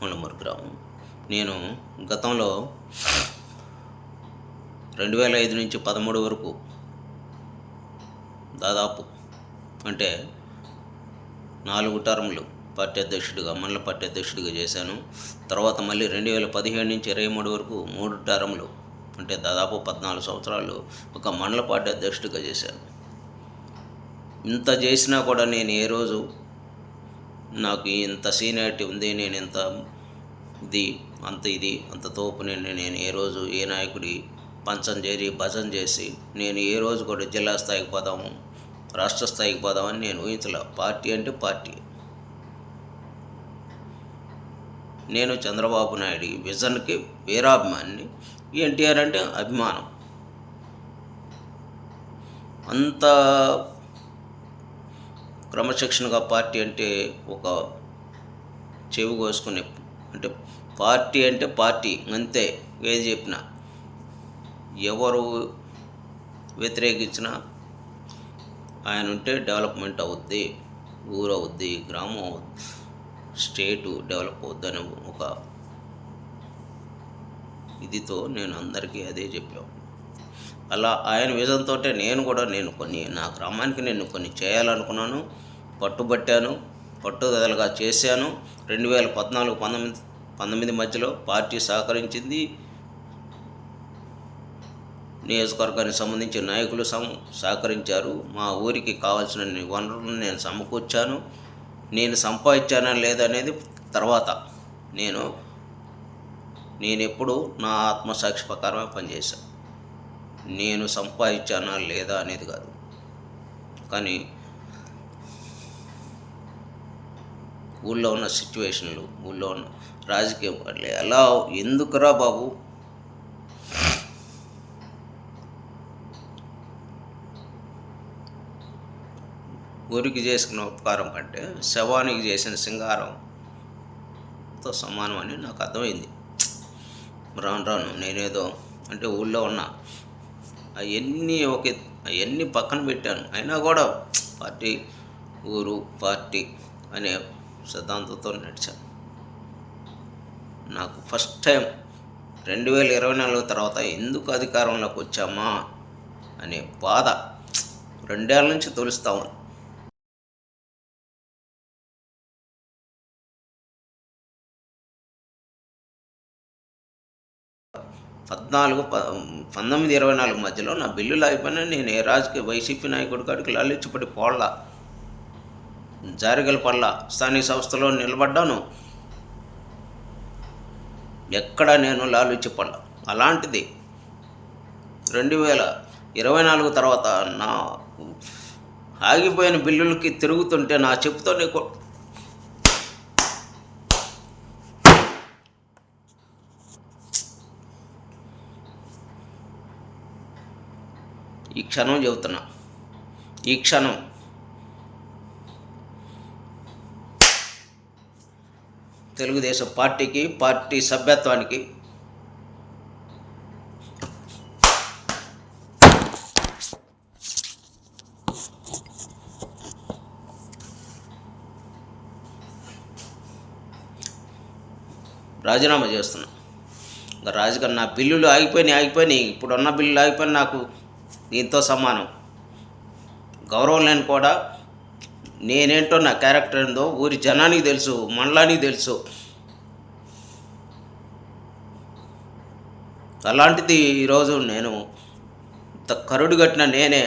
ముళ్ళమూరు గ్రామం. నేను గతంలో 2005 నుంచి 13 వరకు దాదాపు అంటే 4 టర్ములు పార్టీ అధ్యక్షుడిగా, మండల పార్టీ అధ్యక్షుడిగా చేశాను. తర్వాత మళ్ళీ 2017 నుంచి 23 వరకు 3 టర్ములు అంటే దాదాపు 14 సంవత్సరాలు ఒక మండల పార్టీ అధ్యక్షుడిగా చేశాను. ఇంత చేసినా కూడా నేను ఏ రోజు నాకు ఇంత సీనియారిటీ ఉంది, నేను ఇంత అంత తోపు నేను ఏ రోజు ఏ నాయకుడి పంచం చేరి భజన చేసి నేను ఏ రోజు కూడా జిల్లా స్థాయికి పోదాము, రాష్ట్ర స్థాయికి పోదామని నేను ఊహించలే. పార్టీ అంటే పార్టీ. నేను చంద్రబాబు నాయుడు విజన్కి వీరాభిమాని, ఎన్టీఆర్ అంటే అభిమానం. అంత క్రమశిక్షణగా పార్టీ అంటే ఒక చెవి కోసుకునే అంటే పార్టీ అంటే పార్టీ అంతే. ఏది చెప్పినా ఎవరు వ్యతిరేకించినా ఆయన ఉంటే డెవలప్మెంట్ అవుద్ది, ఊరు అవుద్ది, గ్రామం అవుద్ది, స్టేటు డెవలప్ అవుద్ది అనే ఒక ఇదితో నేను అందరికీ అదే చెప్పాను. అలా ఆయన విజన్తో నేను కొన్ని నా గ్రామానికి నేను కొన్ని చేయాలనుకున్నాను, పట్టుబట్టాను, పట్టుదలగా చేశాను. 2014-19 మధ్యలో పార్టీ సహకరించింది, నియోజకవర్గానికి సంబంధించిన నాయకులు సహకరించారు. మా ఊరికి కావాల్సిన వనరులను నేను సమకూర్చాను. నేను సంపాదించానా లేదనేది తర్వాత. నేనెప్పుడు నా ఆత్మసాక్షి ప్రకారమే పనిచేశాను. నేను సంపాదించానా లేదా అనేది కాదు. కానీ ఊళ్ళో ఉన్న సిచ్యువేషన్లు, ఊళ్ళో ఉన్న రాజకీయం ఎలా ఎందుకురా బాబు, ఊరికి చేసిన ఉపకారం కంటే శవానికి చేసిన సింగారంతో సమానం అని నాకు అర్థమైంది. రాను నేనేదో అంటే ఊళ్ళో ఉన్నా అవన్నీ పక్కన పెట్టాను. అయినా కూడా పార్టీ అనే సిద్ధాంతంతో నడిచాను. నాకు ఫస్ట్ టైం 2024 తర్వాత ఎందుకు అధికారంలోకి వచ్చామా అనే బాధ 2 ఏళ్ళ నుంచి తొలుస్తూ ఉంది. 19-24 మధ్యలో నా బిల్లులు అయిపోయినా నేను ఏ రాజకీయ వైసీపీ నాయకుడి కాడికి లాలిచ్చిపడి పోళ్ళ జారిగల పళ్ళ స్థానిక సంస్థలో నిలబడ్డాను. ఎక్కడ నేను లాలిచ్చిపడ్డా. అలాంటిది 2024 తర్వాత నా ఆగిపోయిన బిల్లులకి తిరుగుతుంటే నా చెప్పుతోనే ఈ క్షణం చెబుతున్నా, ఈ క్షణం తెలుగుదేశం పార్టీకి, పార్టీ సభ్యత్వానికి రాజీనామా చేస్తున్నా. రాజకీయ నా బిల్లులు ఆగిపోయినాయి. ఇప్పుడున్న బిల్లులు ఆగిపోయినా నాకు దీంతో సమానం. గౌరవం లేని కూడా నేనేంటో, నా క్యారెక్టర్ ఏందో ఊరి జనానికి తెలుసు, మండలానికి తెలుసు. అలాంటిది ఈరోజు నేను కరుడు కట్టిన నేనే